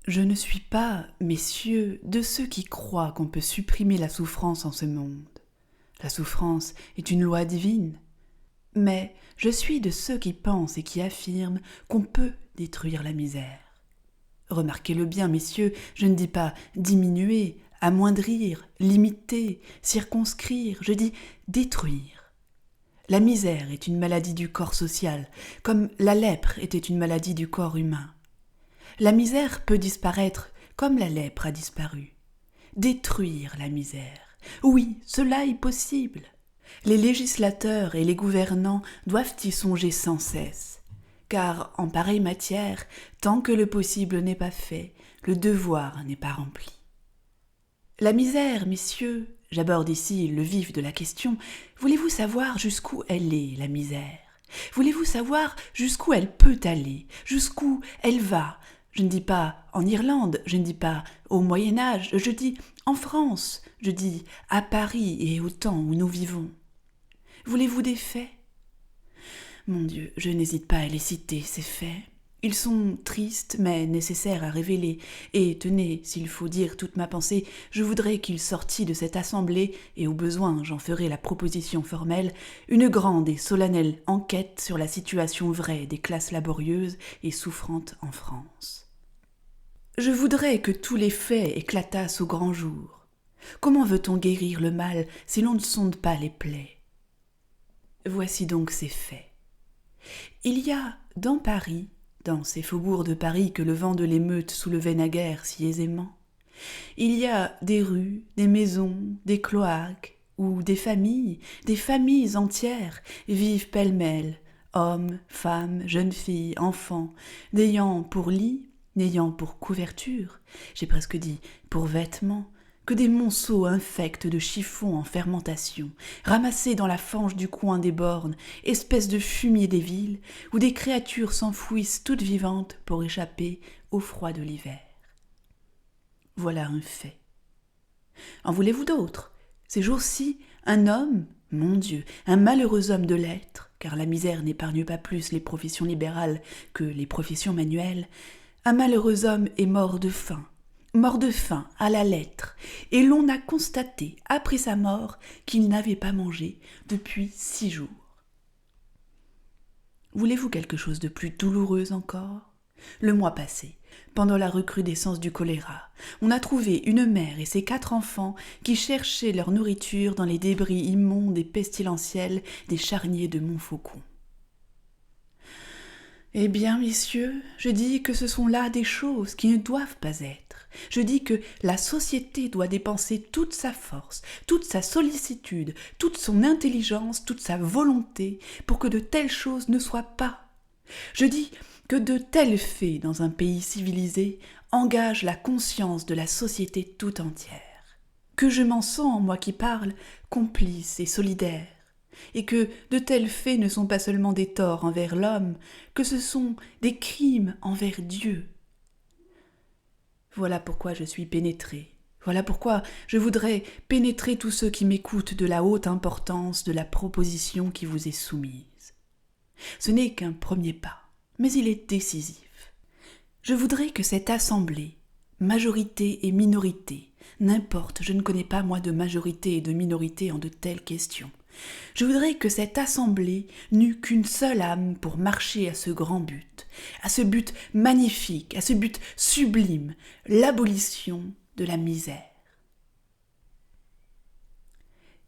Je ne suis pas, messieurs, de ceux qui croient qu'on peut supprimer la souffrance en ce monde. La souffrance est une loi divine. Mais je suis de ceux qui pensent et qui affirment qu'on peut détruire la misère. Remarquez-le bien, messieurs, je ne dis pas diminuer, amoindrir, limiter, circonscrire, je dis détruire. La misère est une maladie du corps social, comme la lèpre était une maladie du corps humain. La misère peut disparaître comme la lèpre a disparu. Détruire la misère, oui, cela est possible. Les législateurs et les gouvernants doivent y songer sans cesse, car en pareille matière, tant que le possible n'est pas fait, le devoir n'est pas rempli. La misère, messieurs, j'aborde ici le vif de la question, voulez-vous savoir jusqu'où elle est, la misère ? Voulez-vous savoir jusqu'où elle peut aller, jusqu'où elle va ? Je ne dis pas en Irlande, je ne dis pas au Moyen-Âge, je dis en France, je dis à Paris et au temps où nous vivons. Voulez-vous des faits ? Mon Dieu, je n'hésite pas à les citer, ces faits. Ils sont tristes, mais nécessaires à révéler. Et tenez, s'il faut dire toute ma pensée, je voudrais qu'il sortît de cette assemblée, et au besoin j'en ferai la proposition formelle, une grande et solennelle enquête sur la situation vraie des classes laborieuses et souffrantes en France. Je voudrais que tous les faits éclatassent au grand jour. Comment veut-on guérir le mal si l'on ne sonde pas les plaies ? Voici donc ces faits. Il y a dans Paris, dans ces faubourgs de Paris que le vent de l'émeute soulevait naguère si aisément, il y a des rues, des maisons, des cloaques, où des familles entières vivent pêle-mêle, hommes, femmes, jeunes filles, enfants, n'ayant pour lit, n'ayant pour couverture, j'ai presque dit pour vêtements, que des monceaux infects de chiffons en fermentation, ramassés dans la fange du coin des bornes, espèces de fumier des villes, où des créatures s'enfouissent toutes vivantes pour échapper au froid de l'hiver. Voilà un fait. En voulez-vous d'autres ? Ces jours-ci, un homme, mon Dieu, un malheureux homme de lettres, car la misère n'épargne pas plus les professions libérales que les professions manuelles, un malheureux homme est mort de faim à la lettre, et l'on a constaté, après sa mort, qu'il n'avait pas mangé depuis 6 jours. Voulez-vous quelque chose de plus douloureux encore ? Le mois passé, pendant la recrudescence du choléra, on a trouvé une mère et ses 4 enfants qui cherchaient leur nourriture dans les débris immondes et pestilentiels des charniers de Montfaucon. Eh bien, messieurs, je dis que ce sont là des choses qui ne doivent pas être. Je dis que la société doit dépenser toute sa force, toute sa sollicitude, toute son intelligence, toute sa volonté pour que de telles choses ne soient pas. Je dis que de tels faits dans un pays civilisé engagent la conscience de la société tout entière. Que je m'en sens, moi qui parle, complice et solidaire. Et que de tels faits ne sont pas seulement des torts envers l'homme, que ce sont des crimes envers Dieu. Voilà pourquoi je suis pénétré. Voilà pourquoi je voudrais pénétrer tous ceux qui m'écoutent de la haute importance de la proposition qui vous est soumise. Ce n'est qu'un premier pas, mais il est décisif. Je voudrais que cette assemblée, majorité et minorité, n'importe, je ne connais pas moi de majorité et de minorité en de telles questions, je voudrais que cette assemblée n'eût qu'une seule âme pour marcher à ce grand but, à ce but magnifique, à ce but sublime, l'abolition de la misère.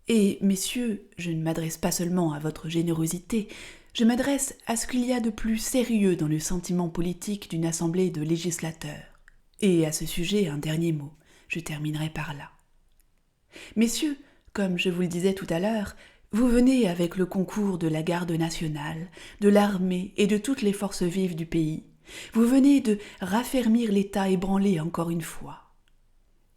Et, messieurs, je ne m'adresse pas seulement à votre générosité, je m'adresse à ce qu'il y a de plus sérieux dans le sentiment politique d'une assemblée de législateurs. Et à ce sujet, un dernier mot, je terminerai par là. Messieurs, comme je vous le disais tout à l'heure, vous venez avec le concours de la garde nationale, de l'armée et de toutes les forces vives du pays. Vous venez de raffermir l'État ébranlé encore une fois.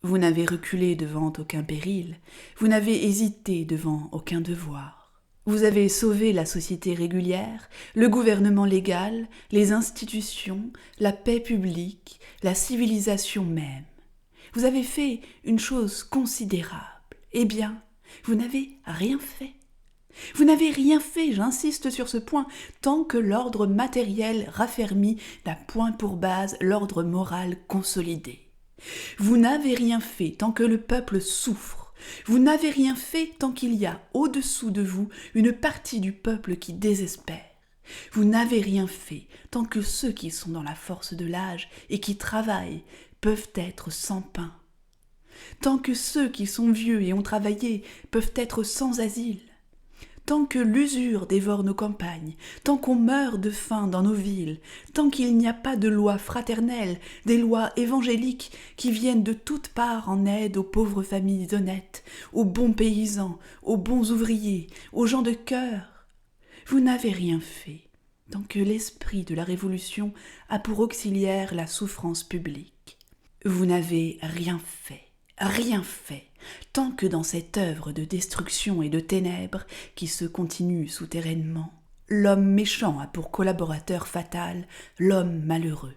Vous n'avez reculé devant aucun péril, vous n'avez hésité devant aucun devoir. Vous avez sauvé la société régulière, le gouvernement légal, les institutions, la paix publique, la civilisation même. Vous avez fait une chose considérable. Eh bien, vous n'avez rien fait. Vous n'avez rien fait, j'insiste sur ce point, tant que l'ordre matériel raffermi n'a point pour base l'ordre moral consolidé. Vous n'avez rien fait tant que le peuple souffre. Vous n'avez rien fait tant qu'il y a au-dessous de vous une partie du peuple qui désespère. Vous n'avez rien fait tant que ceux qui sont dans la force de l'âge et qui travaillent peuvent être sans pain. Tant que ceux qui sont vieux et ont travaillé peuvent être sans asile. Tant que l'usure dévore nos campagnes, tant qu'on meurt de faim dans nos villes, tant qu'il n'y a pas de lois fraternelles, des lois évangéliques qui viennent de toutes parts en aide aux pauvres familles honnêtes, aux bons paysans, aux bons ouvriers, aux gens de cœur, vous n'avez rien fait, tant que l'esprit de la Révolution a pour auxiliaire la souffrance publique. Vous n'avez rien fait, tant que dans cette œuvre de destruction et de ténèbres qui se continue souterrainement, l'homme méchant a pour collaborateur fatal l'homme malheureux.